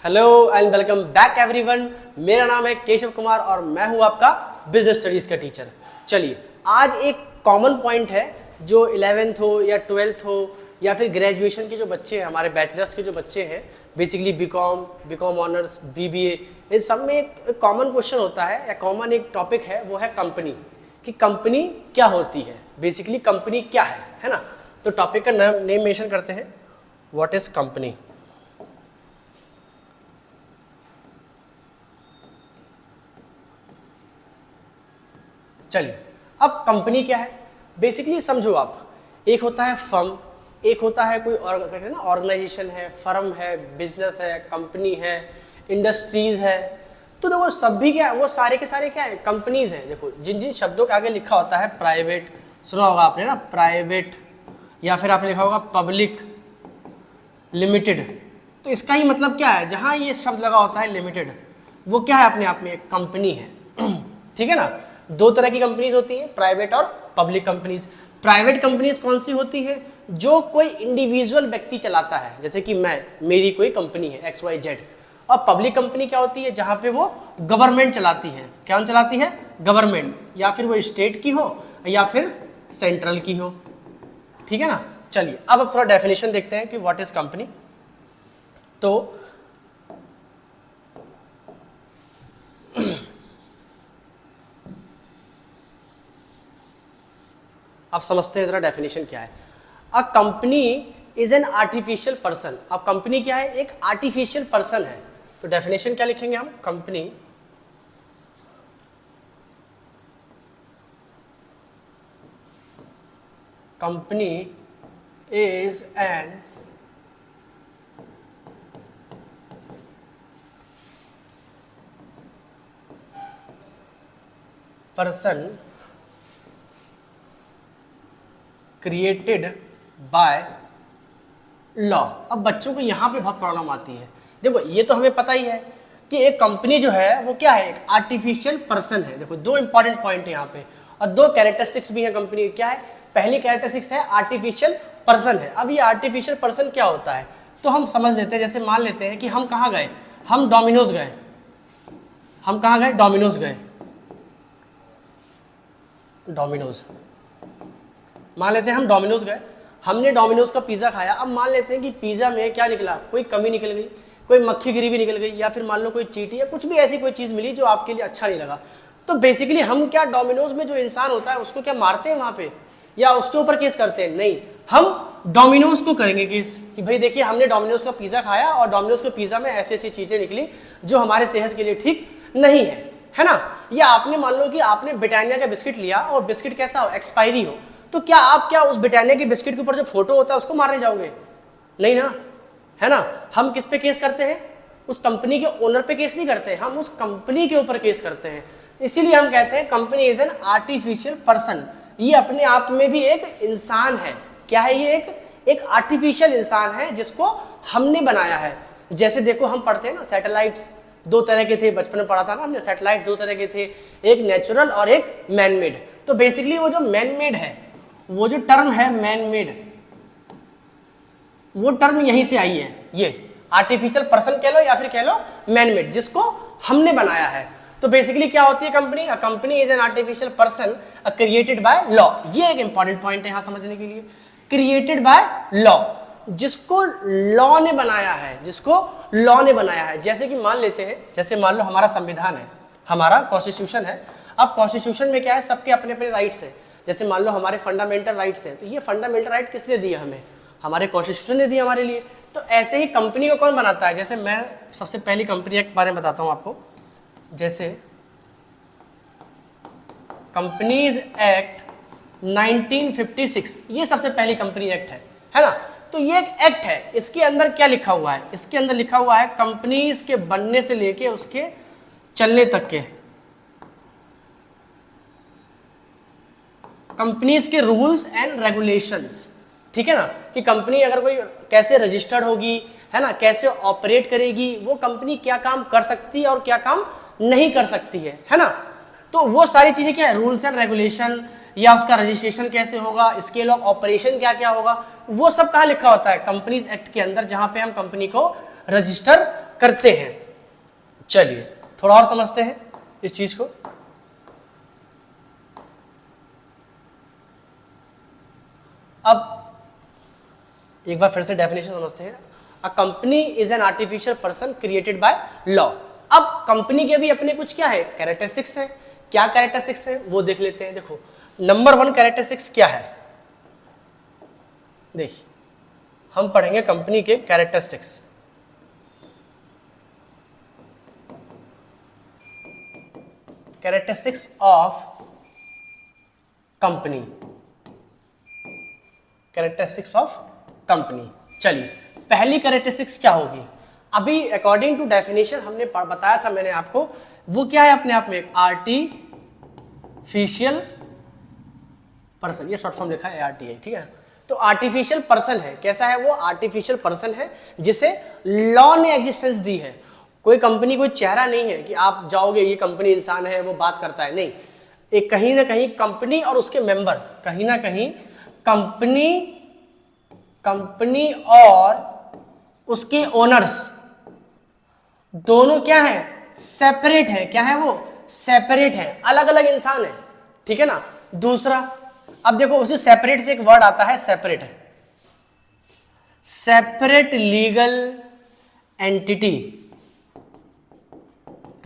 Hello and welcome back everyone. मेरा नाम है केशव कुमार और मैं हूं आपका बिजनेस स्टडीज का टीचर। चलिए, आज एक कॉमन पॉइंट है जो 11th हो या 12th हो या फिर ग्रेजुएशन के जो बच्चे हैं, हमारे बैचलर्स के जो बच्चे हैं, बेसिकली बीकॉम ऑनर्स, बीबीए, इन सब में एक कॉमन क्वेश्चन होता है या कॉमन एक टॉपिक है, वो है कंपनी। कि कंपनी क्या होती है, बेसिकली कंपनी क्या है ना। तो टॉपिक का नेम मेंशन करते हैं, व्हाट इज कंपनी। चलिए, अब कंपनी क्या है बेसिकली समझो आप। एक होता है फर्म, एक होता है कोई और कहते हैं ना ऑर्गेनाइजेशन है, फर्म है, बिजनेस है, कंपनी है, इंडस्ट्रीज है। तो देखो सभी क्या है, वो सारे के सारे क्या है, कंपनीज हैं। देखो जिन जिन शब्दों के आगे लिखा होता है प्राइवेट, सुना होगा आपने ना, प्राइवेट, या फिर आपने लिखा होगा पब्लिक, लिमिटेड। तो इसका ही मतलब क्या है, जहां ये शब्द लगा होता है लिमिटेड, वो क्या है अपने आप में एक कंपनी है। ठीक है ना। दो तरह की कंपनीज होती हैं, प्राइवेट और पब्लिक कंपनीज। प्राइवेट कंपनीज कौन सी होती है, जो कोई इंडिविजुअल व्यक्ति चलाता है, जैसे कि मेरी कोई कंपनी है XYZ। और पब्लिक कंपनी क्या होती है, जहां पे वो गवर्नमेंट चलाती है। क्या चलाती है, गवर्नमेंट, या फिर वो स्टेट की हो या फिर सेंट्रल की हो। ठीक है ना। चलिए, अब थोड़ा डेफिनेशन देखते हैं कि व्हाट इज कंपनी। तो आप समझते हैं जरा डेफिनेशन क्या है। A company is an artificial person. अब कंपनी क्या है, एक आर्टिफिशियल पर्सन है। तो डेफिनेशन क्या लिखेंगे हम, company company is an person created by law. अब बच्चों को यहाँ पे बहुत प्रॉब्लम आती है। देखो ये तो हमें पता ही है कि एक कंपनी जो है वो क्या है, एक आर्टिफिशियल पर्सन है। देखो दो इंपॉर्टेंट पॉइंट है यहाँ पे, और दो कैरेक्टरिस्टिक्स भी है कंपनी की। क्या है, पहली कैरेक्टरिस्टिक्स है आर्टिफिशियल पर्सन है। अब ये आर्टिफिशियल पर्सन क्या होता है, तो हम समझ लेते हैं। जैसे मान लेते हैं कि हम कहाँ गए, हम डोमिनोज गए। हम कहाँ गए, डोमिनोज गए। डोमिनोज, मान लेते हैं हम डोमिनोज गए, हमने डोमिनोज का पिज़्ज़ा खाया। अब मान लेते हैं कि पिज़्ज़ा में क्या निकला, कोई कमी निकल गई, कोई मक्खी गिरी भी निकल गई, या फिर मान लो कोई चींटी या कुछ भी ऐसी कोई चीज़ मिली जो आपके लिए अच्छा नहीं लगा। तो बेसिकली हम क्या, डोमिनोज में जो इंसान होता है उसको क्या मारते हैं वहाँ पे, या उसके ऊपर केस करते हैं? नहीं, हम डोमिनोज को करेंगे केस कि भाई देखिए हमने डोमिनोज का पिज़्ज़ा खाया और डोमिनोज के पिज़्ज़ा में ऐसी ऐसी चीज़ें निकली जो हमारे सेहत के लिए ठीक नहीं है ना। या आपने मान लो कि आपने ब्रिटानिया का बिस्किट लिया और बिस्किट कैसा हो, एक्सपायरी हो, तो क्या आप क्या उस ब्रिटानिया के बिस्किट के ऊपर जो फोटो होता है उसको मारने जाओगे? नहीं ना, है ना। हम किस पे केस करते हैं, उस कंपनी के ओनर पे केस नहीं करते, हम उस कंपनी के ऊपर केस करते हैं। इसीलिए हम कहते हैं company is an artificial person. ये अपने आप में भी एक इंसान है। क्या है ये, एक आर्टिफिशियल इंसान है जिसको हमने बनाया है। जैसे देखो हम पढ़ते हैं ना, सैटेलाइट्स दो तरह के थे, बचपन में पढ़ा था ना हमने, सैटेलाइट दो तरह के थे, एक नेचुरल और एक मैन मेड। तो बेसिकली वो जो मैन मेड है, वो जो टर्म है मैन मेड, वो टर्म यहीं से आई है। ये आर्टिफिशियल पर्सन कह लो या फिर कह लो मैन मेड, जिसको हमने बनाया है। तो बेसिकली क्या होती है company, a company is an artificial person created by law. ये एक इंपॉर्टेंट पॉइंट है यहां समझने के लिए, क्रिएटेड बाय लॉ, जिसको लॉ ने बनाया है, जिसको लॉ ने बनाया है। जैसे कि मान लेते हैं, जैसे मान लो हमारा संविधान है, हमारा कॉन्स्टिट्यूशन है। अब कॉन्स्टिट्यूशन में क्या है, सबके अपने अपने राइट्स है। जैसे मान लो हमारे फंडामेंटल राइट्स हैं, तो ये फंडामेंटल राइट किसने दिए हमें, हमारे कॉन्स्टिट्यूशन ने दिया हमारे लिए। तो ऐसे ही कंपनी को कौन बनाता है, जैसे मैं सबसे पहली कंपनी के बारे में बताता हूं आपको। जैसे कंपनीज एक्ट 1956, ये सबसे पहली कंपनी एक्ट है ना। तो ये एक एक्ट है, इसके अंदर क्या लिखा हुआ है, इसके अंदर लिखा हुआ है कंपनीज के बनने से लेके उसके चलने तक के कंपनीज के रूल्स एंड रेगुलेशंस। ठीक है ना, कि कंपनी अगर कोई कैसे रजिस्टर्ड होगी, है ना, कैसे ऑपरेट करेगी, वो कंपनी क्या काम कर सकती है और क्या काम नहीं कर सकती है ना। तो वो सारी चीजें क्या है, रूल्स एंड रेगुलेशन, या उसका रजिस्ट्रेशन कैसे होगा, स्केल ऑफ ऑपरेशन क्या क्या होगा, वो सब कहाँ लिखा होता है, कंपनीज एक्ट के अंदर, जहां पे हम कंपनी को रजिस्टर करते हैं। चलिए थोड़ा और समझते हैं इस चीज को। अब एक बार फिर से डेफिनेशन समझते हैं। A company is an artificial person created by law. अब कंपनी के भी अपने कुछ क्या है, कैरेक्टरिस्टिक्स है। क्या कैरेक्टरिस्टिक्स है वो देख लेते हैं। देखो नंबर 1 कैरेक्टरिस्टिक्स क्या है, देखिए हम पढ़ेंगे कंपनी के characteristics. Characteristics of company, characteristics of company. चलिए पहली कैरेक्टरिस्टिक्स क्या होगी, अभी अकॉर्डिंग टू डेफिनेशन हमने बताया था मैंने आपको, वो क्या है अपने आप में एक आर्टिफिशियल पर्सन, ये शॉर्ट फॉर्म लिखा है आरटीआई, ठीक है। तो आर्टिफिशियल पर्सन है, कैसा है वो, आर्टिफिशियल पर्सन है जिसे लॉ ने एग्जिस्टेंस दी है। कोई कंपनी कोई चेहरा नहीं है कि आप जाओगे ये कंपनी इंसान है वो बात करता है, नहीं। एक कहीं ना कहीं कंपनी और उसके मेंबर, कहीं ना कहीं कंपनी और उसके ओनर्स दोनों क्या है, सेपरेट है। क्या है वो, सेपरेट है, अलग अलग इंसान है, ठीक है ना। दूसरा, अब देखो उसी सेपरेट से एक वर्ड आता है सेपरेट है, separate legal entity,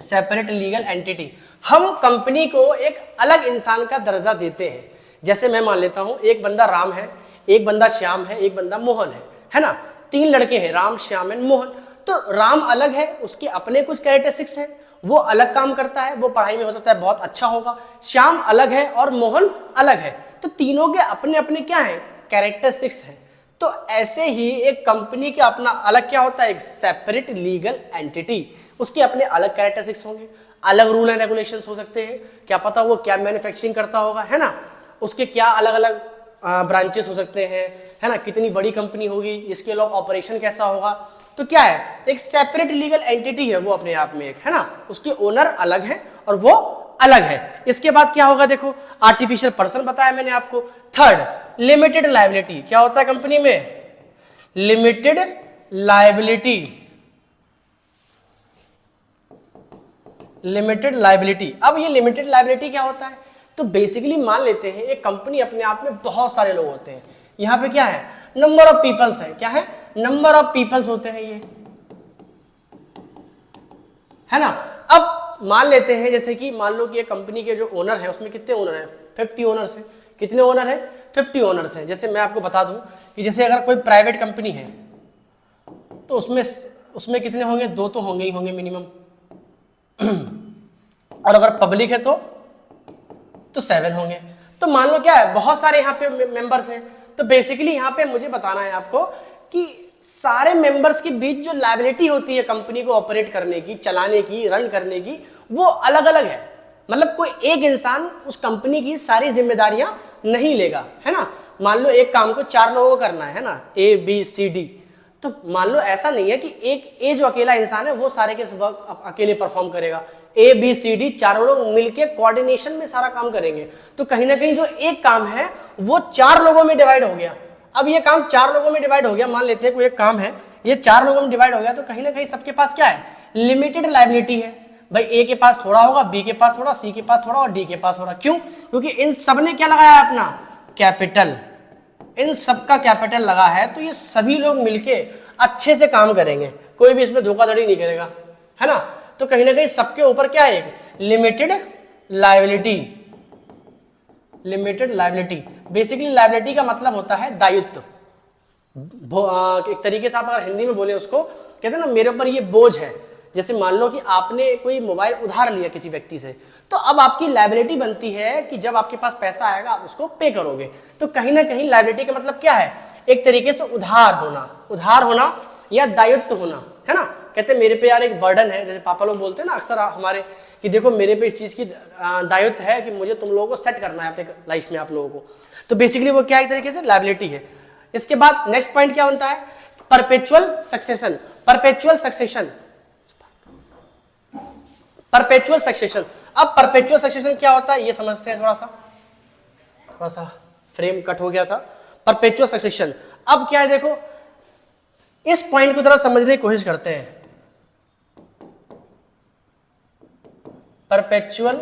separate legal entity. हम कंपनी को एक अलग इंसान का दर्जा देते हैं। जैसे मैं मान लेता हूं एक बंदा राम है, एक बंदा श्याम है, एक बंदा मोहन है ना। 3 लड़के हैं, राम श्याम एंड मोहन। तो राम अलग है, उसके अपने कुछ कैरेक्टरिस्टिक्स हैं, वो अलग काम करता है, वो पढ़ाई में हो सकता है बहुत अच्छा होगा। श्याम अलग है और मोहन अलग है, तो तीनों के अपने अपने क्या है, कैरेक्टरिस्टिक्स हैं। तो ऐसे ही एक कंपनी का अपना अलग क्या होता है, एक सेपरेट लीगल एंटिटी, उसके अपने अलग कैरेक्टरिस्टिक्स होंगे, अलग रूल एंड रेगुलेशंस हो सकते हैं। क्या पता वो क्या मैन्युफैक्चरिंग करता होगा, है ना, उसके क्या अलग अलग ब्रांचेस हो सकते हैं, है ना, कितनी बड़ी कंपनी होगी, इसके अलावा ऑपरेशन कैसा होगा। तो क्या है, एक सेपरेट लीगल एंटिटी है वो अपने आप में एक, है ना, उसके ओनर अलग है और वो अलग है। इसके बाद क्या होगा, देखो आर्टिफिशियल पर्सन बताया मैंने आपको। Third, limited liability. क्या होता है कंपनी में, लिमिटेड लायबिलिटी, लिमिटेड लायबिलिटी। अब ये लिमिटेड लायबिलिटी क्या होता है, तो बेसिकली मान लेते हैं एक कंपनी अपने आप में बहुत सारे लोग होते हैं। यहां पे क्या है, नंबर ऑफ पीपल्स है, क्या है, नंबर ऑफ पीपल्स होते हैं ये, है ना। अब मान लेते हैं जैसे कि मान लो कि ये कंपनी के जो ओनर है उसमें कितने ओनर हैं, 50 ओनर्स हैं। कितने ओनर हैं, 50 ओनर्स हैं। जैसे मैं आपको बता दूं कि जैसे अगर कोई प्राइवेट कंपनी है तो उसमें कितने होंगे, 2 तो होंगे ही होंगे मिनिमम, और अगर पब्लिक है तो 7 होंगे। तो मान लो क्या है, बहुत सारे यहाँ पे मेंबर्स हैं। तो बेसिकली यहाँ पे मुझे बताना है आपको कि सारे मेंबर्स के बीच जो लायबिलिटी होती है कंपनी को ऑपरेट करने की, चलाने की, रन करने की, वो अलग अलग है। मतलब कोई एक इंसान उस कंपनी की सारी जिम्मेदारियां नहीं लेगा, है ना। मान लो एक काम को 4 लोगों को करना है ना, ABCD। तो मान लो ऐसा नहीं है कि एक ए जो अकेला इंसान है वो सारे के वर्क अकेले परफॉर्म करेगा। ABCD चारों लोग मिलके कोऑर्डिनेशन में सारा काम करेंगे। तो कहीं ना कहीं जो एक काम है वो 4 लोगों में डिवाइड हो गया। अब ये काम 4 लोगों में डिवाइड हो गया, मान लेते हैं कोई एक काम है ये 4 लोगों में डिवाइड हो गया, तो कहीं ना कहीं सबके पास क्या है, लिमिटेड लायबिलिटी है। भाई ए के पास थोड़ा होगा, बी के पास थोड़ा, सी के पास थोड़ा और डी के पास थोड़ा। क्यों, क्योंकि इन सब ने क्या लगाया अपना कैपिटल, इन सबका कैपिटल लगा है। तो ये सभी लोग मिलके अच्छे से काम करेंगे, कोई भी इसमें धोखाधड़ी नहीं करेगा, है ना। तो कहीं ना कहीं सबके ऊपर क्या है, एक limited liability, limited liability. Basically liability का मतलब होता है दायित्व। एक तरीके से आप अगर हिंदी में बोले उसको कहते हैं ना, मेरे ऊपर ये बोझ है। जैसे मान लो कि आपने कोई मोबाइल उधार लिया किसी व्यक्ति से, तो अब आपकी लायबिलिटी बनती है कि जब आपके पास पैसा आएगा आप उसको पे करोगे। तो कहीं ना कहीं लायबिलिटी का मतलब क्या है, एक तरीके से उधार होना या दायित्व होना, है ना। कहते हैं मेरे पे यार एक बर्डन है, जैसे पापा लोग बोलते हैं ना अक्सर हमारे कि देखो मेरे पे इस चीज की दायित्व है कि मुझे तुम लोगों को सेट करना है अपने लाइफ में आप लोगों को। तो बेसिकली वो क्या एक तरीके से लायबिलिटी है। इसके बाद नेक्स्ट पॉइंट क्या बनता है, perpetual succession. Perpetual succession, perpetual succession. अब परपेचुअल सक्सेशन क्या होता है ये समझते हैं। थोड़ा सा फ्रेम कट हो गया था। परपेचुअल सक्सेशन अब क्या है, देखो इस पॉइंट को जरा समझने की कोशिश करते हैं। परपेचुअल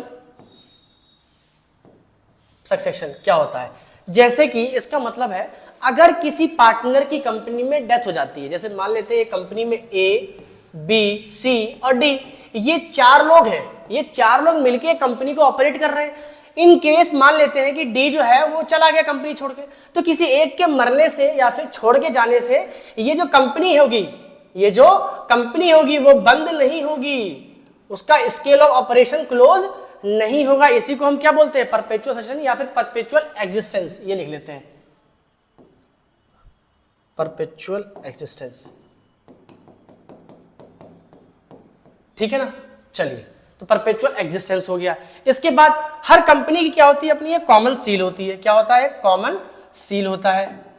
सक्सेशन क्या होता है? जैसे कि इसका मतलब है अगर किसी पार्टनर की कंपनी में डेथ हो जाती है, जैसे मान लेते हैं कंपनी में ए, बी, सी और डी, ये 4 लोग हैं, ये 4 लोग मिलके कंपनी को ऑपरेट कर रहे हैं। इन केस मान लेते हैं कि डी जो है वो चला गया कंपनी छोड़ के, तो किसी एक के मरने से या फिर छोड़ के जाने से ये जो कंपनी होगी, ये जो कंपनी होगी वो बंद नहीं होगी, उसका स्केल ऑफ ऑपरेशन क्लोज नहीं होगा। इसी को हम क्या बोलते हैं? परपेचुअल सक्सेशन या फिर परपेचुअल एग्जिस्टेंस। ये लिख लेते हैं, परपेचुअल एग्जिस्टेंस। ठीक है ना? चलिए, तो परपेचुअल एग्जिस्टेंस हो गया। इसके बाद हर कंपनी की क्या होती है? अपनी एक कॉमन सील होती है। क्या होता है? कॉमन सील होता है।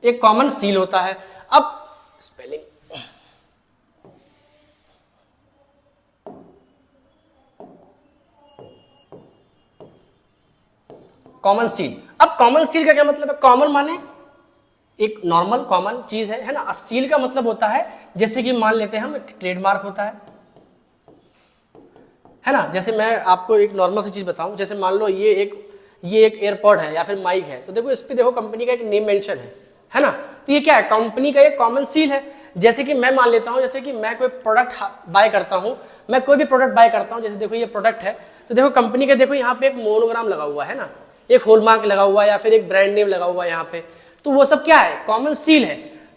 एक कॉमन सील होता है। अब स्पेलिंग, कॉमन सील। अब कॉमन सील का क्या मतलब है? कॉमन माने एक नॉर्मल कॉमन चीज है ना। सील का मतलब होता है जैसे कि मान लेते हैं हम, एक ट्रेडमार्क होता है ना। जैसे मैं आपको एक नॉर्मल सी चीज बताऊं, जैसे मान लो ये एक एयरपोर्ट है या फिर माइक है, तो देखो इस पे देखो कंपनी का एक नेम मेंशन है ना। तो ये क्या है? कंपनी का एक कॉमन सील है। जैसे कि मैं मान लेता हूं, जैसे कि मैं कोई प्रोडक्ट बाय करता हूं, मैं कोई भी प्रोडक्ट बाय करता हूं, जैसे देखो ये प्रोडक्ट है, तो देखो कंपनी का देखो यहाँ पे एक मोनोग्राम लगा हुआ है ना, एक हॉलमार्क लगा हुआ है या फिर एक ब्रांड नेम लगा हुआ है यहाँ पे, तो वो सब क्या है? कॉमन सील है।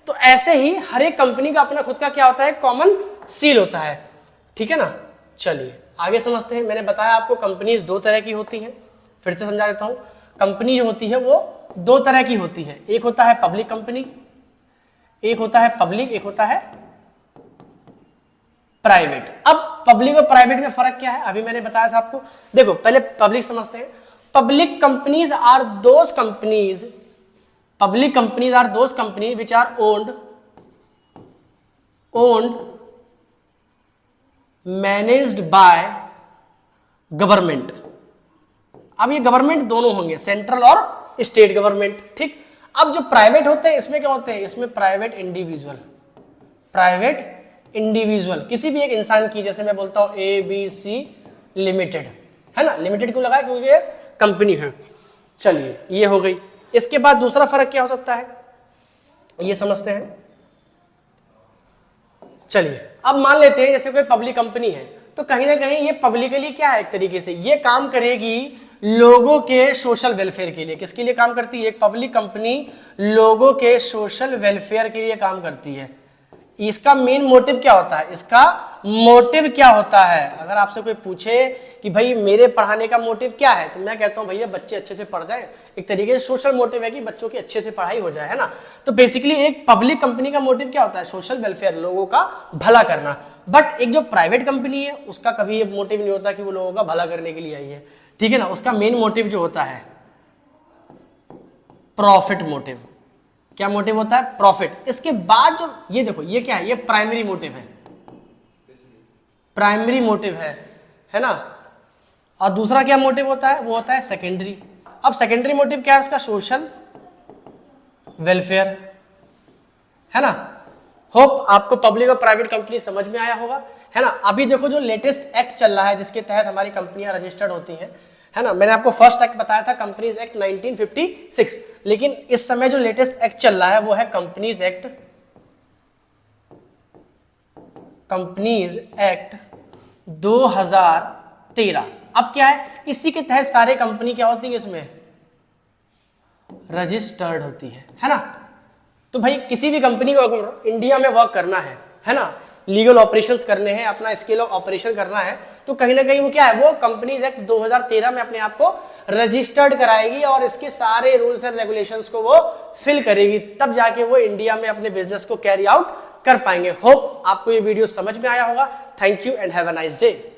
तो ऐसे ही हर एक कंपनी का अपना खुद का क्या होता है? कॉमन सील होता है। ठीक है ना? चलिए आगे समझते हैं। मैंने बताया आपको कंपनीज 2 तरह की होती हैं, फिर से समझा देता हूं। कंपनी जो होती है वो 2 तरह की होती है, एक होता है पब्लिक कंपनी, एक होता है पब्लिक, एक होता है प्राइवेट। अब पब्लिक और प्राइवेट में फर्क क्या है? अभी मैंने बताया था आपको। देखो पहले पब्लिक समझते हैं। Public companies are those companies, public companies are those companies which are owned, managed by government। अब ये गवर्नमेंट दोनों होंगे, सेंट्रल और स्टेट गवर्नमेंट। ठीक। अब जो प्राइवेट होते हैं इसमें क्या होते हैं? इसमें प्राइवेट इंडिविजुअल किसी भी एक इंसान की, जैसे मैं बोलता हूं ABC लिमिटेड, है ना। लिमिटेड क्यों लगाया? क्योंकि ये कंपनी है। चलिए ये हो गई। इसके बाद दूसरा फर्क क्या हो सकता है, ये समझते हैं। चलिए अब मान लेते हैं जैसे कोई पब्लिक कंपनी है, तो कहीं ना कहीं ये पब्लिकली क्या है? एक तरीके से ये काम करेगी लोगों के सोशल वेलफेयर के लिए। किसके लिए काम करती है? एक पब्लिक कंपनी लोगों के सोशल वेलफेयर के लिए काम करती है। इसका मेन मोटिव क्या होता है? इसका मोटिव क्या होता है? अगर आपसे कोई पूछे कि भाई मेरे पढ़ाने का मोटिव क्या है, तो मैं कहता हूं भैया बच्चे अच्छे से पढ़ जाए। एक तरीके से सोशल मोटिव है कि बच्चों की अच्छे से पढ़ाई हो जाए, है ना। तो बेसिकली एक पब्लिक कंपनी का मोटिव क्या होता है? सोशल वेलफेयर, लोगों का भला करना। बट एक जो प्राइवेट कंपनी है उसका कभी ये मोटिव नहीं होता कि वो लोगों का भला करने के लिए आई है। ठीक है ना। उसका मेन मोटिव जो होता है प्रॉफिट मोटिव। क्या मोटिव होता है? प्रॉफिट। इसके बाद जो ये देखो ये क्या है? ये प्राइमरी मोटिव है, प्राइमरी मोटिव है ना। और दूसरा क्या मोटिव होता है? वो होता है सेकेंडरी। अब सेकेंडरी मोटिव क्या है उसका? सोशल वेलफेयर, है ना। होप आपको पब्लिक और प्राइवेट कंपनी समझ में आया होगा, है ना। अभी देखो जो लेटेस्ट एक्ट चल रहा है जिसके तहत हमारी कंपनियां रजिस्टर्ड होती हैं, है ना। मैंने आपको फर्स्ट एक्ट बताया था कंपनीज एक्ट 1956, लेकिन इस समय जो लेटेस्ट एक्ट चल रहा है वो है कंपनीज एक्ट 2013। अब क्या है? इसी के तहत सारे कंपनी क्या होती है? इसमें रजिस्टर्ड होती है ना। तो भाई किसी भी कंपनी को अगर इंडिया में वर्क करना है ना, लीगल ऑपरेशंस करने हैं, अपना स्केल ऑफ ऑपरेशन करना है, तो कहीं ना कहीं वो क्या है? वो कंपनीज एक्ट 2013 में अपने आप को रजिस्टर्ड कराएगी और इसके सारे रूल्स एंड रेगुलेशंस को वो फिल करेगी, तब जाके वो इंडिया में अपने बिजनेस को कैरी आउट कर पाएंगे। होप आपको ये वीडियो समझ में आया होगा। Thank you and have a nice day.